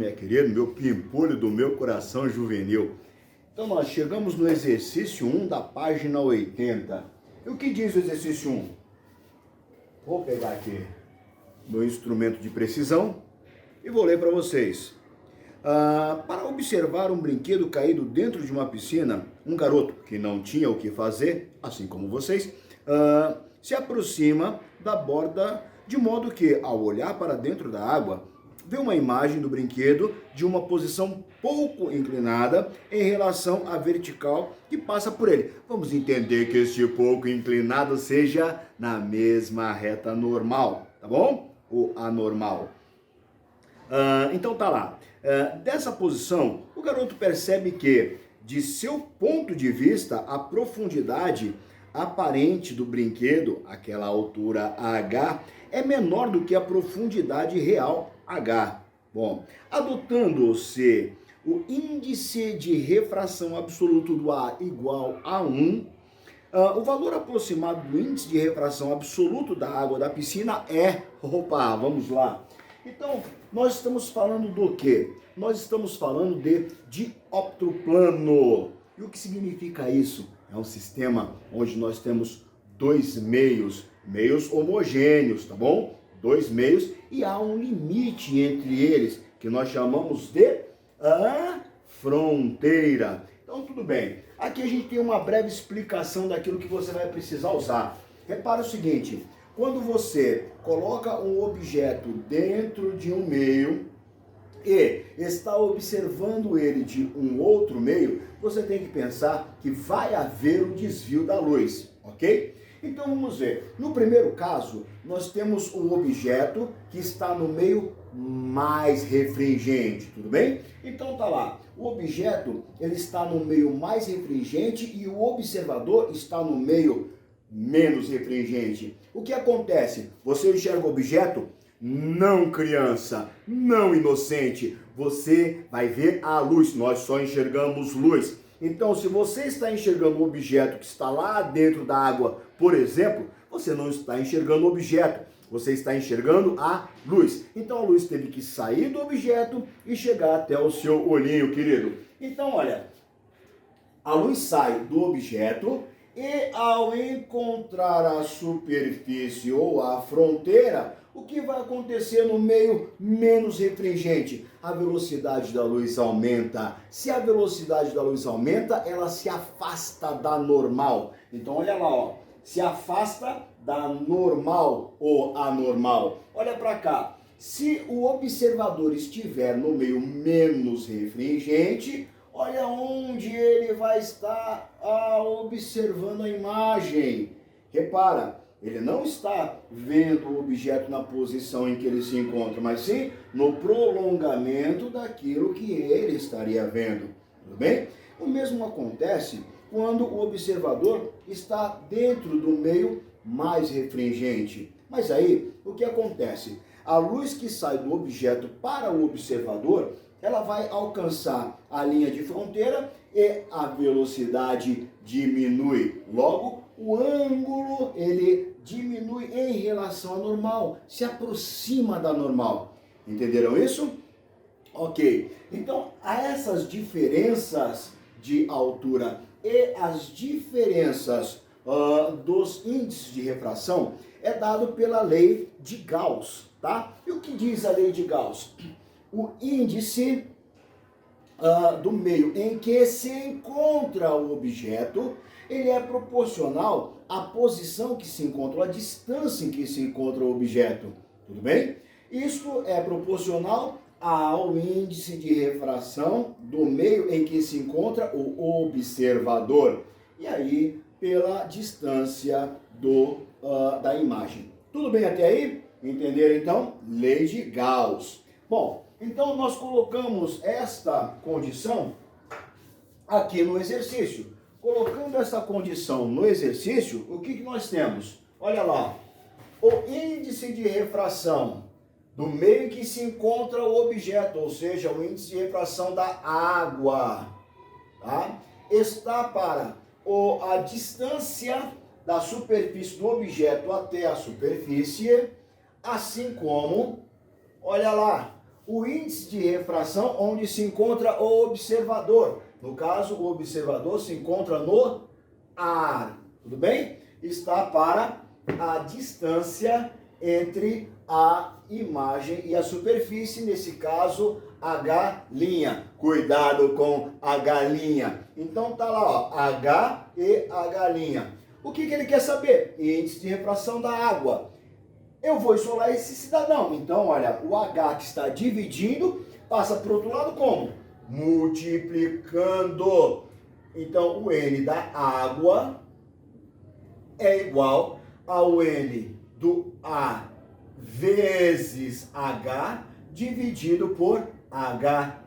André querido, meu pimpolho do meu coração juvenil. Então nós chegamos no exercício 1 da página 80. E o que diz o exercício 1? Vou pegar aqui meu instrumento de precisão e vou ler para vocês. Para observar um brinquedo caído dentro de uma piscina, um garoto que não tinha o que fazer, assim como vocês, se aproxima da borda de modo que, ao olhar para dentro da água, vê uma imagem do brinquedo de uma posição pouco inclinada em relação à vertical que passa por ele. Vamos entender que este pouco inclinado seja na mesma reta normal, tá bom? Ou anormal. Então tá lá. Dessa posição, o garoto percebe que, de seu ponto de vista, a profundidade aparente do brinquedo, aquela altura H, é menor do que a profundidade real H. Bom, adotando-se o índice de refração absoluto do A igual a 1, o valor aproximado do índice de refração absoluto da água da piscina é... Opa, vamos lá. Então, nós estamos falando do quê? Nós estamos falando de dioptroplano. E o que significa isso? É um sistema onde nós temos dois meios homogêneos, tá bom? Dois meios e há um limite entre eles, que nós chamamos de fronteira. Então, tudo bem. Aqui a gente tem uma breve explicação daquilo que você vai precisar usar. Repara o seguinte, quando você coloca um objeto dentro de um meio e está observando ele de um outro meio, você tem que pensar que vai haver um desvio da luz, ok? Então vamos ver. No primeiro caso, nós temos um objeto que está no meio mais refringente, tudo bem? Então tá lá. O objeto, ele está no meio mais refringente e o observador está no meio menos refringente. O que acontece? Você enxerga o objeto? Não, criança, não, inocente. Você vai ver a luz. Nós só enxergamos luz. Então, se você está enxergando um objeto que está lá dentro da água, por exemplo, você não está enxergando o objeto, você está enxergando a luz. Então, a luz teve que sair do objeto e chegar até o seu olhinho, querido. Então, olha, a luz sai do objeto e, ao encontrar a superfície ou a fronteira, o que vai acontecer no meio menos refringente? A velocidade da luz aumenta. Se a velocidade da luz aumenta, ela se afasta da normal. Então, olha lá, ó. Se afasta da normal ou anormal. Olha para cá. Se o observador estiver no meio menos refringente, olha onde ele vai estar observando a imagem. Repara. Ele não está vendo o objeto na posição em que ele se encontra, mas sim no prolongamento daquilo que ele estaria vendo. Tudo bem? O mesmo acontece quando o observador está dentro do meio mais refringente. Mas aí, o que acontece? A luz que sai do objeto para o observador, ela vai alcançar a linha de fronteira e a velocidade diminui. Logo, o ângulo, ele diminui em relação à normal, se aproxima da normal. Entenderam isso? Ok. Então, essas diferenças de altura e as diferenças dos índices de refração é dado pela lei de Gauss, tá? E o que diz a lei de Gauss? O índice do meio em que se encontra o objeto, ele é proporcional à posição que se encontra, à distância em que se encontra o objeto. Tudo bem? Isso é proporcional ao índice de refração do meio em que se encontra o observador. E aí, pela distância da imagem. Tudo bem até aí? Entenderam então? Lei de Gauss. Bom, então nós colocamos esta condição aqui no exercício. Colocando essa condição no exercício, o que nós temos? Olha lá, o índice de refração do meio em que se encontra o objeto, ou seja, o índice de refração da água, tá? Está para a distância da superfície do objeto até a superfície, assim como, olha lá, o índice de refração onde se encontra o observador. No caso, o observador se encontra no ar, tudo bem? Está para a distância entre a imagem e a superfície, nesse caso, H'. Cuidado com a galinha. Então tá lá, ó, H e a galinha. O que ele quer saber? Índice de refração da água. Eu vou isolar esse cidadão. Então, olha, o H que está dividindo passa para o outro lado como? Multiplicando. Então, o N da água é igual ao N do A vezes H dividido por H'.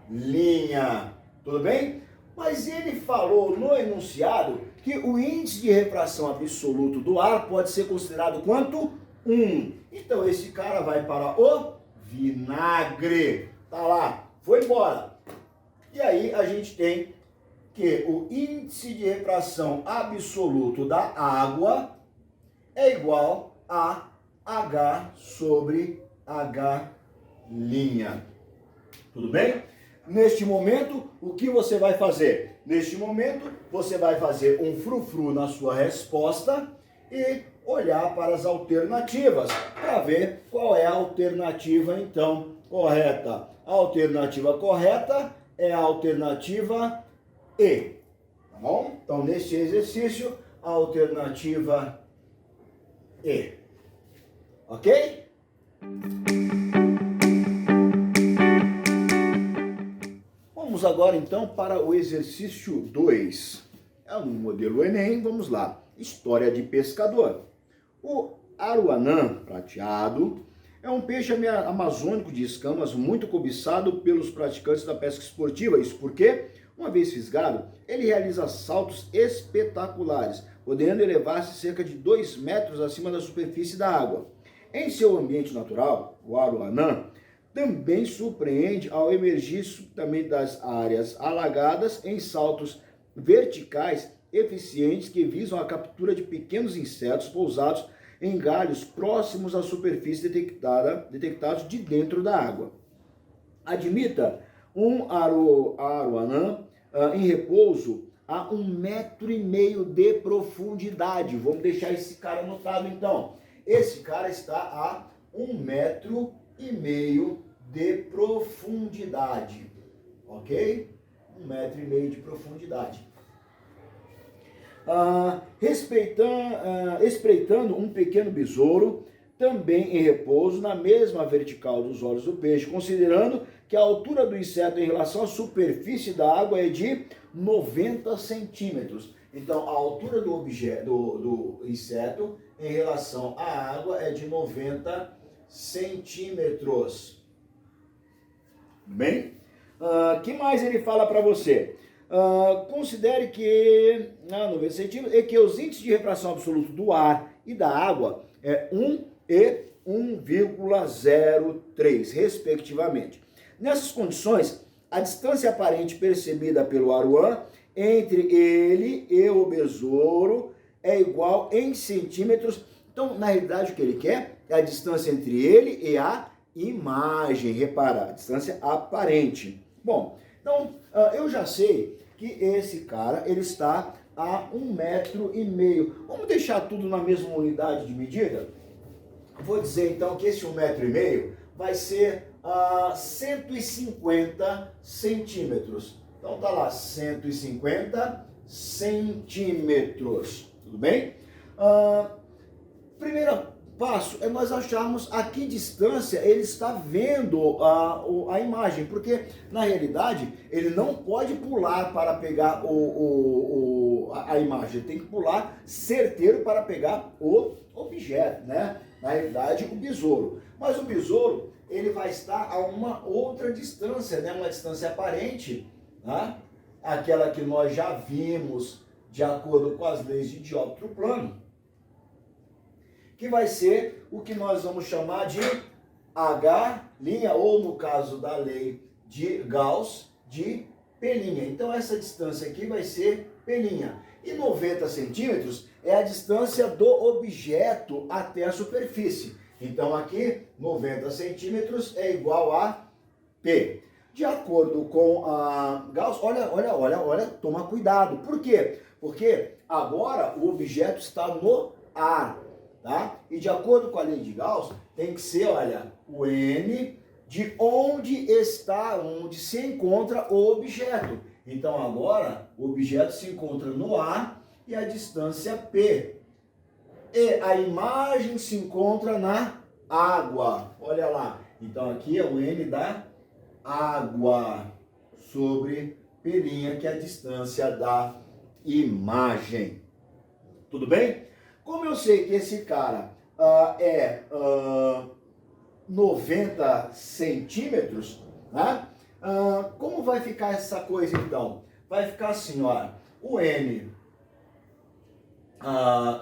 Tudo bem? Mas ele falou no enunciado que o índice de refração absoluto do ar pode ser considerado quanto? 1. Então esse cara vai para o vinagre. Tá lá, foi embora. E aí a gente tem que o índice de refração absoluto da água é igual a H sobre H'. Tudo bem? Neste momento, o que você vai fazer? Neste momento, você vai fazer um frufru na sua resposta e olhar para as alternativas para ver qual é a alternativa, então, correta. A alternativa correta é a alternativa E. Tá bom? Então, neste exercício, a alternativa E. Ok? Vamos agora então para o exercício 2. É um modelo Enem, vamos lá. História de pescador. O aruanã prateado é um peixe amazônico de escamas muito cobiçado pelos praticantes da pesca esportiva. Isso porque, uma vez fisgado, ele realiza saltos espetaculares, podendo elevar-se cerca de 2 metros acima da superfície da água. Em seu ambiente natural, o aruanã também surpreende ao emergir subitamente das áreas alagadas em saltos verticais eficientes que visam a captura de pequenos insetos pousados em galhos próximos à superfície detectados de dentro da água. Admita um aruanã em repouso a 1,5 metro de profundidade. Vamos deixar esse cara anotado então. Esse cara está a 1,5 metro de profundidade, ok? 1,5 metro de profundidade. Espreitando um pequeno besouro, também em repouso, na mesma vertical dos olhos do peixe, considerando que a altura do inseto em relação à superfície da água é de 90 centímetros. Então, a altura do objeto, do inseto em relação à água é de 90 centímetros. Bem? Que mais ele fala para você? Considere que 90 centímetros e que os índices de refração absoluto do ar e da água é 1 e 1,03, respectivamente. Nessas condições, a distância aparente percebida pelo aruã entre ele e o besouro é igual em centímetros. Então, na realidade, o que ele quer é a distância entre ele e a imagem. Repara, a distância aparente. Bom, então, eu já sei que esse cara, ele está a 1,5 metro. Vamos deixar tudo na mesma unidade de medida? Vou dizer, então, que esse 1,5 metro vai ser 150 centímetros. Então, tá lá, 150 centímetros. Tudo bem? Primeiro passo é nós acharmos a que distância ele está vendo a imagem, porque na realidade ele não pode pular para pegar a imagem, ele tem que pular certeiro para pegar o objeto, né? Na realidade o besouro. Mas o besouro ele vai estar a uma outra distância, né? Uma distância aparente, né? Aquela que nós já vimos de acordo com as leis de dióptro plano, que vai ser o que nós vamos chamar de H', ou no caso da lei de Gauss, de P'. Então essa distância aqui vai ser P'. E 90 centímetros é a distância do objeto até a superfície. Então aqui 90 centímetros é igual a P. De acordo com a Gauss, olha, toma cuidado. Por quê? Porque agora o objeto está no ar, tá? E de acordo com a lei de Gauss, tem que ser, olha, o N de onde está, onde se encontra o objeto. Então agora o objeto se encontra no ar e a distância P. E a imagem se encontra na água. Olha lá. Então aqui é o N da água sobre P', que é a distância da imagem. Tudo bem? Como eu sei que esse cara é 90 centímetros, né? Como vai ficar essa coisa então? Vai ficar assim, ó, o N,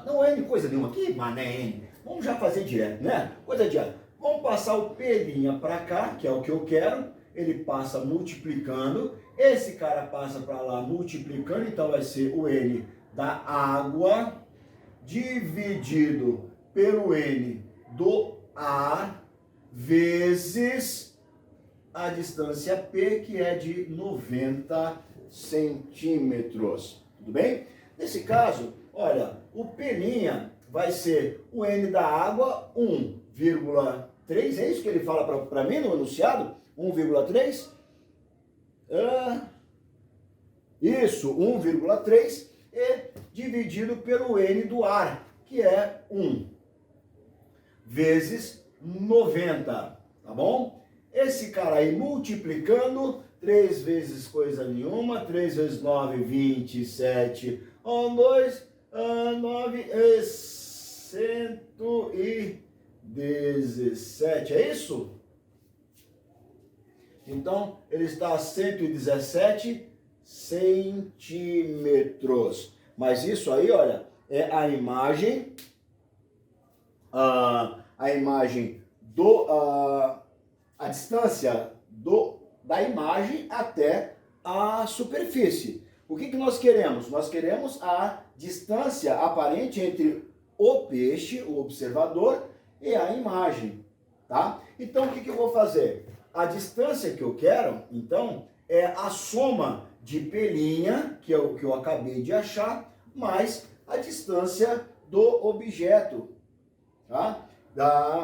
não é N coisa nenhuma aqui, mas não é N. Vamos já fazer direto, né? Coisa direta. Vamos passar o P' para cá, que é o que eu quero. Ele passa multiplicando. Esse cara passa para lá multiplicando, então vai ser o N da água dividido pelo N do ar vezes a distância P, que é de 90 centímetros. Tudo bem? Nesse caso, olha, o P' vai ser o N da água, 1,3, é isso que ele fala para mim no enunciado? 1,3? Isso, 1,3 e dividido pelo N do ar, que é 1, vezes 90, tá bom? Esse cara aí multiplicando, 3 vezes coisa nenhuma, 3 vezes 9, 27, 2, 9, 117, é isso? Então, ele está a 117 centímetros. Mas isso aí, olha, é a imagem, a distância da imagem até a superfície. O que nós queremos? Nós queremos a distância aparente entre o peixe, o observador, e a imagem, tá? Então, o que eu vou fazer? A distância que eu quero, então, é a soma de P', que é o que eu acabei de achar, mais a distância do objeto, tá?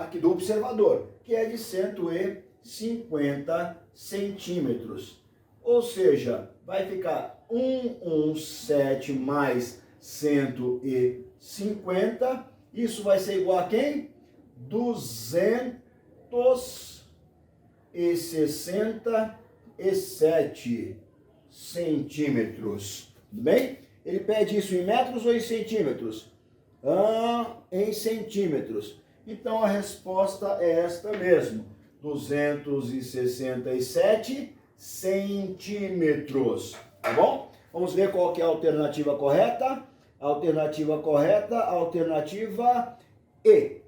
Aqui do observador, que é de 150 centímetros. Ou seja, vai ficar 117 mais 150, isso vai ser igual a quem? 267 centímetros. Tudo bem? Ele pede isso em metros ou em centímetros? Em centímetros. Então a resposta é esta mesmo: 267 centímetros. Tá bom? Vamos ver qual que é a alternativa correta. Alternativa correta, alternativa E.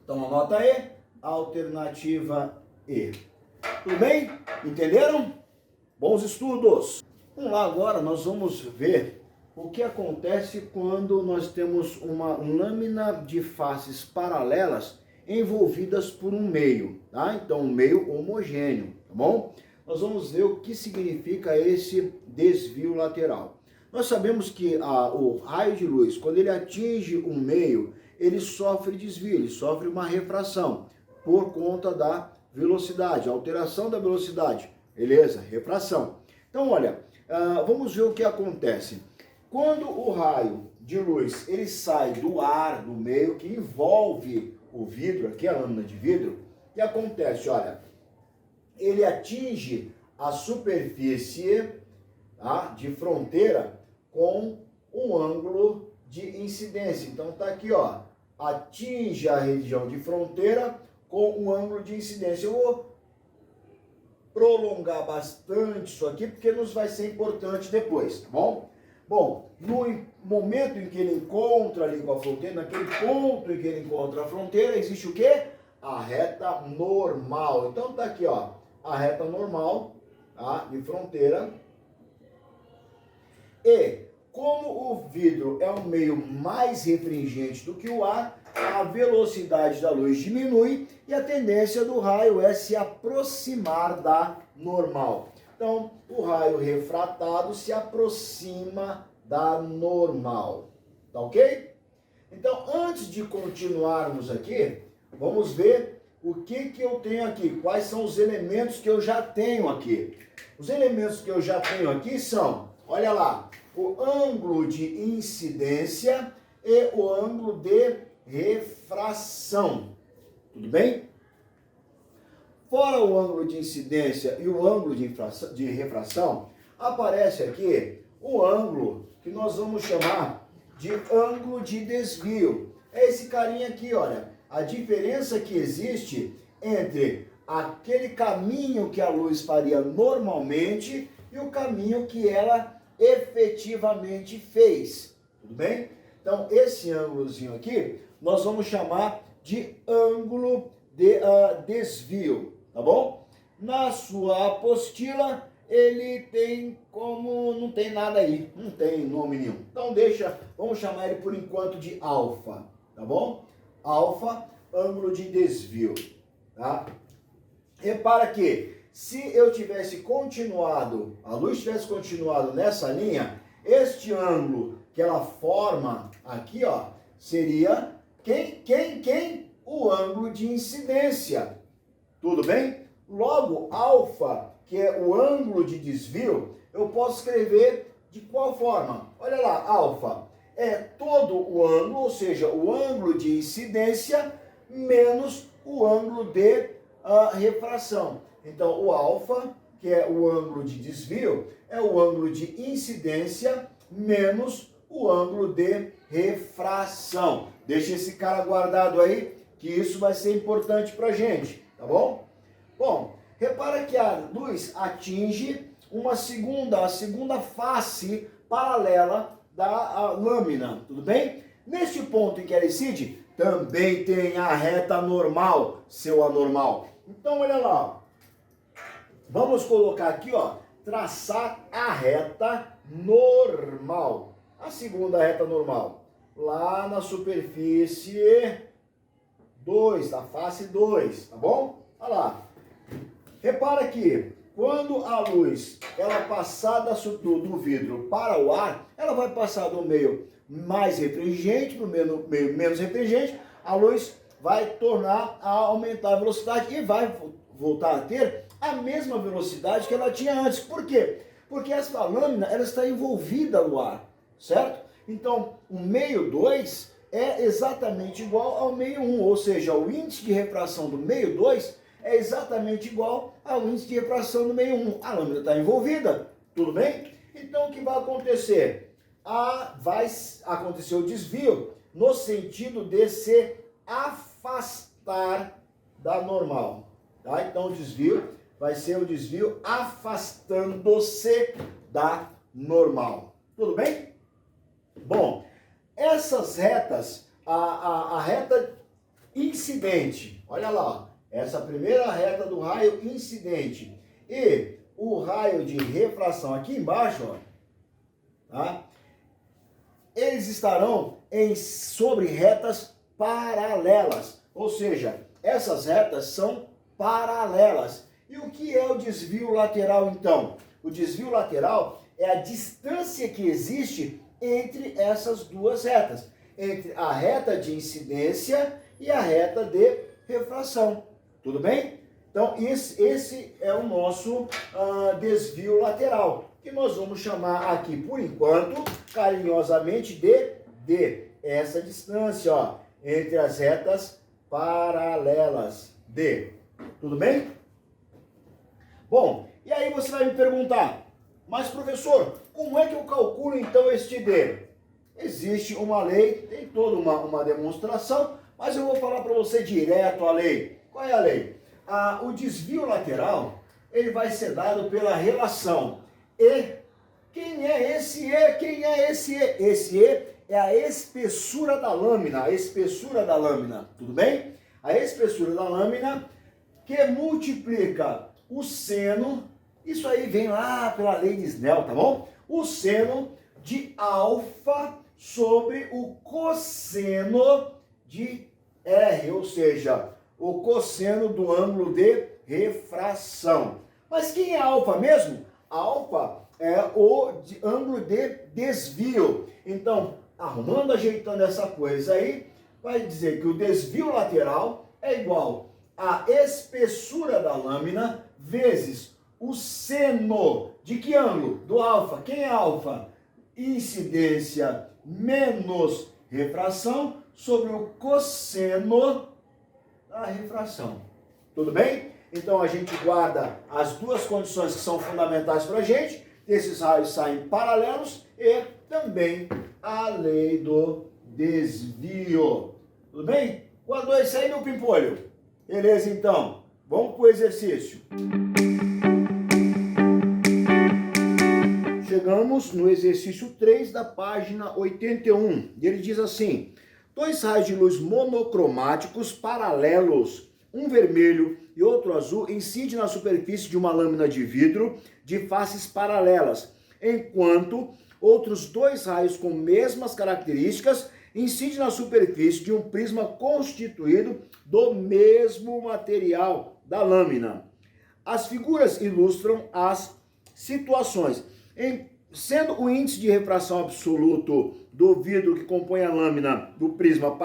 Então anota aí, alternativa E. Tudo bem? Entenderam? Bons estudos! Vamos lá agora, nós vamos ver o que acontece quando nós temos uma lâmina de faces paralelas envolvidas por um meio, tá? Então, um meio homogêneo, tá bom? Nós vamos ver o que significa esse desvio lateral. Nós sabemos que o raio de luz, quando ele atinge um meio, ele sofre desvio, ele sofre uma refração por conta da velocidade, alteração da velocidade, beleza? Refração. Então, olha, vamos ver o que acontece. Quando o raio de luz ele sai do ar, do meio que envolve o vidro, aqui a lâmina de vidro, o que acontece? Olha, ele atinge a superfície, tá, de fronteira com um ângulo de incidência. Então tá aqui, ó, atinge a região de fronteira com um ângulo de incidência. Eu vou prolongar bastante isso aqui porque nos vai ser importante depois, tá bom? Bom, no momento em que ele encontra ali com a fronteira, naquele ponto em que ele encontra a fronteira, existe o quê? A reta normal. Então tá aqui, ó, a reta normal, tá, de fronteira. E como o vidro é um meio mais refringente do que o ar, a velocidade da luz diminui e a tendência do raio é se aproximar da normal. Então, o raio refratado se aproxima da normal. Tá ok? Então, antes de continuarmos aqui, vamos ver o que eu tenho aqui. Quais são os elementos que eu já tenho aqui? Os elementos que eu já tenho aqui são, olha lá, o ângulo de incidência e o ângulo de refração. Tudo bem? Fora o ângulo de incidência e o ângulo de refração, aparece aqui o ângulo que nós vamos chamar de ângulo de desvio. É esse carinha aqui, olha. A diferença que existe entre aquele caminho que a luz faria normalmente e o caminho que ela efetivamente fez. Tudo bem? Então, esse ângulozinho aqui, nós vamos chamar de ângulo de desvio, tá bom? Na sua apostila, ele tem como... não tem nada aí, não tem nome nenhum. Então, vamos chamar ele por enquanto de alfa, tá bom? Alfa, ângulo de desvio, tá? Repara que, se eu tivesse continuado, a luz tivesse continuado nessa linha, este ângulo que ela forma aqui, ó, seria quem? O ângulo de incidência. Tudo bem? Logo, alfa, que é o ângulo de desvio, eu posso escrever de qual forma? Olha lá, alfa é todo o ângulo, ou seja, o ângulo de incidência menos o ângulo de refração. Então, o alfa, que é o ângulo de desvio, é o ângulo de incidência menos o ângulo de refração. Deixa esse cara guardado aí, que isso vai ser importante para a gente, tá bom? Bom, repara que a luz atinge a segunda face paralela da lâmina, tudo bem? Neste ponto em que ela incide, também tem a reta normal, seu anormal. Então, olha lá, vamos colocar aqui, ó, traçar a reta normal. A segunda reta normal, lá na superfície 2, da face 2, tá bom? Olha lá. Repara que quando a luz ela passar do vidro para o ar, ela vai passar do meio mais refringente para o meio menos refringente, a luz vai tornar a aumentar a velocidade e vai voltar a ter a mesma velocidade que ela tinha antes. Por quê? Porque essa lâmina ela está envolvida no ar, certo? Então, o meio 2 é exatamente igual ao meio 1, ou seja, o índice de refração do meio 2 é exatamente igual ao índice de refração do meio 1. A lâmina está envolvida, tudo bem? Então, o que vai acontecer? Vai acontecer o desvio no sentido de se afastar da normal. Tá? Então, o desvio vai ser o desvio afastando-se da normal. Tudo bem? Bom, essas retas, a reta incidente, olha lá, essa primeira reta do raio incidente e o raio de refração aqui embaixo, ó, tá? Eles estarão sobre retas paralelas, ou seja, essas retas são paralelas. E o que é o desvio lateral, então? O desvio lateral é a distância que existe entre essas duas retas, entre a reta de incidência e a reta de refração. Tudo bem? Então, esse é o nosso desvio lateral, que nós vamos chamar aqui, por enquanto, carinhosamente de D. Essa distância, ó, entre as retas paralelas. D. Tudo bem? Bom, e aí você vai me perguntar, mas professor, como é que eu calculo então este D? Existe uma lei, tem toda uma demonstração, mas eu vou falar para você direto a lei. Qual é a lei? O desvio lateral, ele vai ser dado pela relação E. Quem é esse E? Quem é esse E? Esse E é a espessura da lâmina, tudo bem? A espessura da lâmina que multiplica o seno, isso aí vem lá pela lei de Snell, tá bom? O seno de alfa sobre o cosseno de R, ou seja, o cosseno do ângulo de refração. Mas quem é alfa mesmo? Alfa é o ângulo de desvio. Então, arrumando, ajeitando essa coisa aí, vai dizer que o desvio lateral é igual à espessura da lâmina vezes o seno de que ângulo? Do alfa. Quem é alfa? Incidência menos refração sobre o cosseno da refração. Tudo bem? Então a gente guarda as duas condições que são fundamentais para a gente. Esses raios saem paralelos e também a lei do desvio. Tudo bem? Guardou isso aí, meu pimpolho? Beleza, então. Vamos para o exercício. Chegamos no exercício 3 da página 81. E ele diz assim: dois raios de luz monocromáticos paralelos, um vermelho e outro azul, incidem na superfície de uma lâmina de vidro de faces paralelas, enquanto outros dois raios com mesmas características incidem na superfície de um prisma constituído do mesmo material da lâmina. As figuras ilustram as situações. Sendo o índice de refração absoluto do vidro que compõe a lâmina do prisma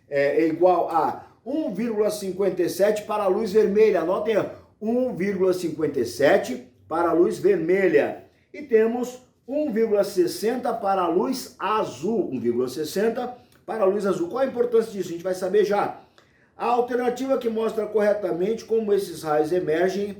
é igual a 1,57 para a luz vermelha. Anotem, 1,57 para a luz vermelha. E temos 1,60 para a luz azul. 1,60 para a luz azul. Qual a importância disso? A gente vai saber já. A alternativa que mostra corretamente como esses raios emergem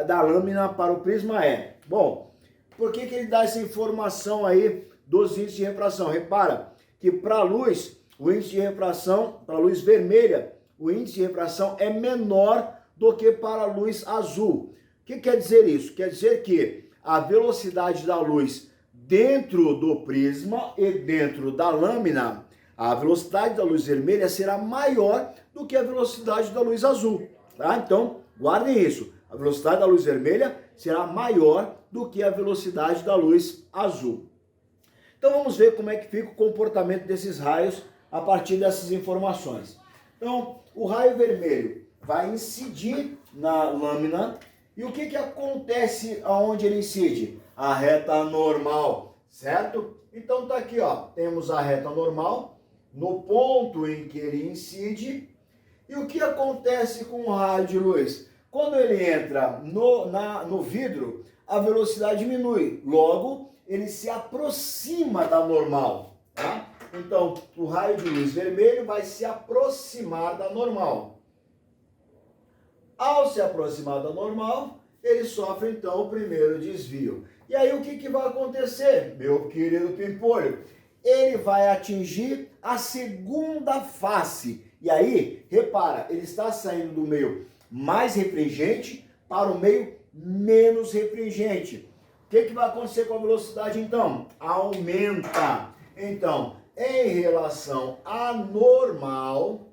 da lâmina para o prisma é... Bom, por que ele dá essa informação aí dos índices de refração? Repara que para a luz, o índice de refração, para a luz vermelha, o índice de refração é menor do que para a luz azul. O que quer dizer isso? Quer dizer que a velocidade da luz dentro do prisma e dentro da lâmina, a velocidade da luz vermelha será maior do que a velocidade da luz azul. Tá? Então, guardem isso. A velocidade da luz vermelha será maior do que a velocidade da luz azul. Então vamos ver como é que fica o comportamento desses raios a partir dessas informações. Então, o raio vermelho vai incidir na lâmina e o que acontece aonde ele incide? A reta normal, certo? Então tá aqui, ó, temos a reta normal no ponto em que ele incide. E o que acontece com o raio de luz? Quando ele entra no vidro, a velocidade diminui. Logo, ele se aproxima da normal. Tá? Então, o raio de luz vermelho vai se aproximar da normal. Ao se aproximar da normal, ele sofre, então, o primeiro desvio. E aí, o que vai acontecer, meu querido pimpolho? Ele vai atingir a segunda face. E aí, repara, ele está saindo do meio mais refringente para o meio menos refringente. O que vai acontecer com a velocidade então? Aumenta. Então, em relação à normal,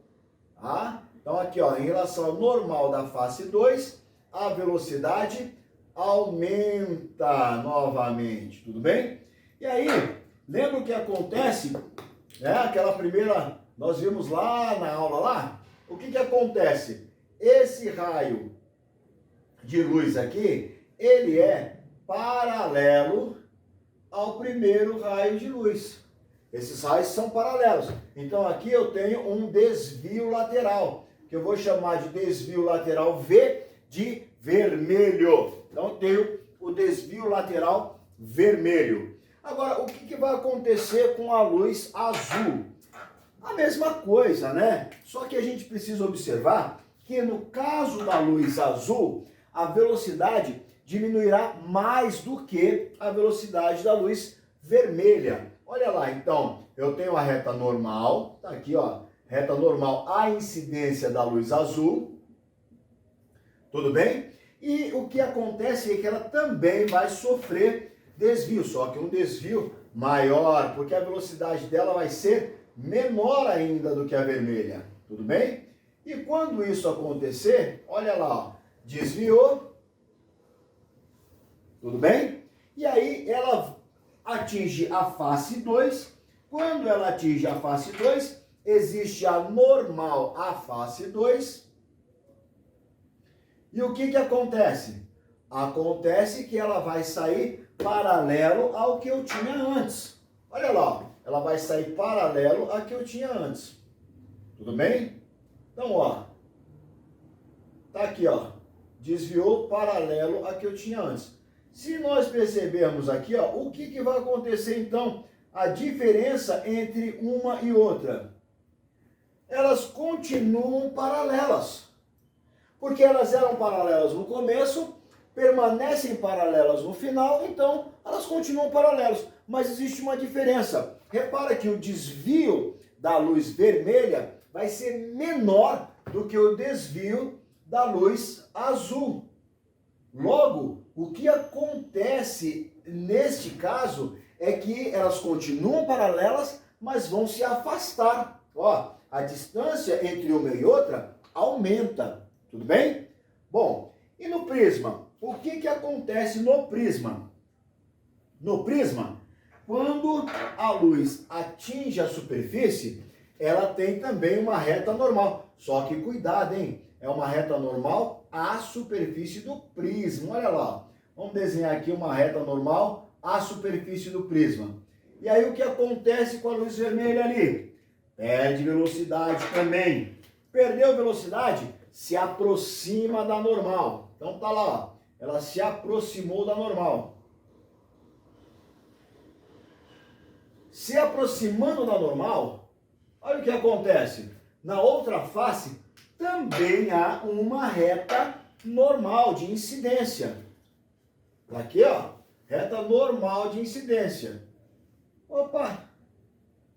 tá? Então aqui, ó, em relação ao normal da face 2, a velocidade aumenta novamente, tudo bem? E aí, lembra o que acontece? Aquela primeira, nós vimos lá na aula lá, o que acontece? Esse raio de luz aqui, ele é paralelo ao primeiro raio de luz. Esses raios são paralelos. Então aqui eu tenho um desvio lateral, que eu vou chamar de desvio lateral V de vermelho. Então eu tenho o desvio lateral vermelho. Agora, o que vai acontecer com a luz azul? A mesma coisa, né? Só que a gente precisa observar que no caso da luz azul, a velocidade diminuirá mais do que a velocidade da luz vermelha. Olha lá, então, eu tenho a reta normal, tá aqui, ó, reta normal, a incidência da luz azul, tudo bem? E o que acontece é que ela também vai sofrer desvio, só que um desvio maior, porque a velocidade dela vai ser menor ainda do que a vermelha, tudo bem? E quando isso acontecer, olha lá, ó, desviou, tudo bem? E aí ela atinge a face 2. Quando ela atinge a face 2, existe a normal à face 2. E o que acontece? Acontece que ela vai sair paralelo ao que eu tinha antes. Olha lá, ela vai sair paralelo ao que eu tinha antes. Tudo bem? Então, ó, tá aqui, ó, desviou paralelo ao que eu tinha antes. Se nós percebermos aqui, ó, o que vai acontecer então? A diferença entre uma e outra. Elas continuam paralelas. Porque elas eram paralelas no começo, permanecem paralelas no final, então elas continuam paralelas. Mas existe uma diferença. Repara que o desvio da luz vermelha vai ser menor do que o desvio da luz azul. Logo, o que acontece neste caso é que elas continuam paralelas, mas vão se afastar. Ó, a distância entre uma e outra aumenta. Tudo bem? Bom, e no prisma? O que acontece no prisma? No prisma, quando a luz atinge a superfície, ela tem também uma reta normal. Só que cuidado, hein? É uma reta normal à superfície do prisma. Olha lá. Vamos desenhar aqui uma reta normal à superfície do prisma. E aí o que acontece com a luz vermelha ali? Perde velocidade também. Perdeu velocidade? Se aproxima da normal. Então tá lá, ó. Ela se aproximou da normal. Se aproximando da normal, olha o que acontece. Na outra face também há uma reta normal de incidência. Aqui, ó, reta normal de incidência. Opa,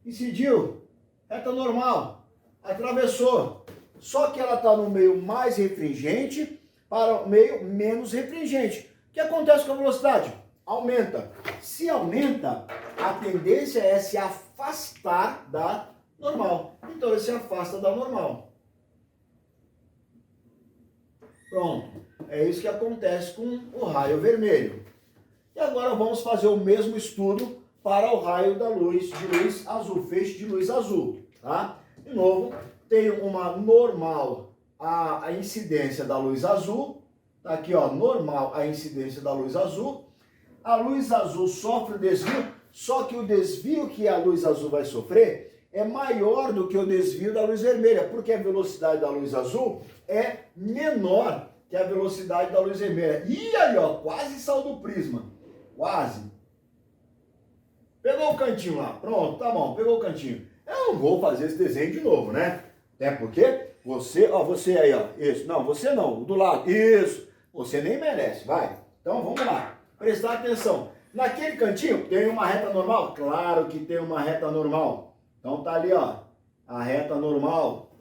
incidiu, reta normal, atravessou. Só que ela está no meio mais refringente para o meio menos refringente. O que acontece com a velocidade? Aumenta. Se aumenta, a tendência é se afastar da normal. Então ele se afasta da normal. Pronto. É isso que acontece com o raio vermelho. E agora vamos fazer o mesmo estudo para o raio da luz de luz azul, feixe de luz azul, tá? De novo, tenho uma normal a incidência da luz azul, tá aqui, ó, normal a incidência da luz azul. A luz azul sofre desvio, só que o desvio que a luz azul vai sofrer é maior do que o desvio da luz vermelha, porque a velocidade da luz azul é menor que a velocidade da luz vermelha. E aí, ó, quase saiu do prisma. Quase. Pegou o cantinho lá. Pronto, tá bom, pegou o cantinho. Eu não vou fazer esse desenho de novo, né? Até porque você, ó, você aí, ó, isso. Não, você não, do lado. Isso. Você nem merece, vai. Então, vamos lá. Prestar atenção. Naquele cantinho, tem uma reta normal? Claro que tem uma reta normal. Então, tá ali, ó, a reta normal.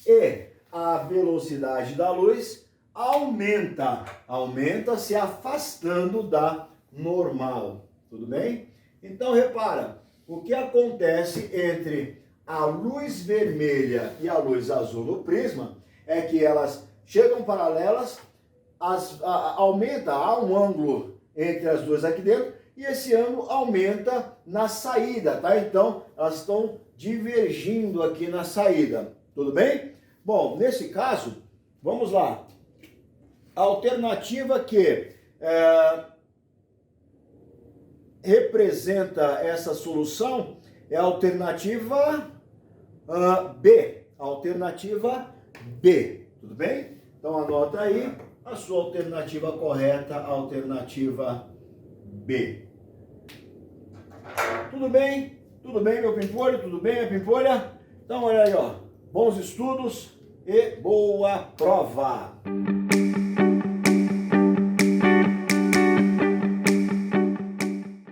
E a velocidade da luz aumenta. Aumenta se afastando da normal. Tudo bem? Então, repara, o que acontece entre a luz vermelha e a luz azul no prisma é que elas chegam paralelas, aumenta, há um ângulo entre as duas aqui dentro, e esse ângulo aumenta na saída, tá? Então, elas estão divergindo aqui na saída, tudo bem? Bom, nesse caso, vamos lá. A alternativa que representa essa solução é a alternativa B. Alternativa B, tudo bem? Então anota aí a sua alternativa correta, a alternativa B. Tudo bem? Tudo bem, meu pimpolho? Tudo bem, minha pimpolha? Então olha aí, ó. Bons estudos e boa prova!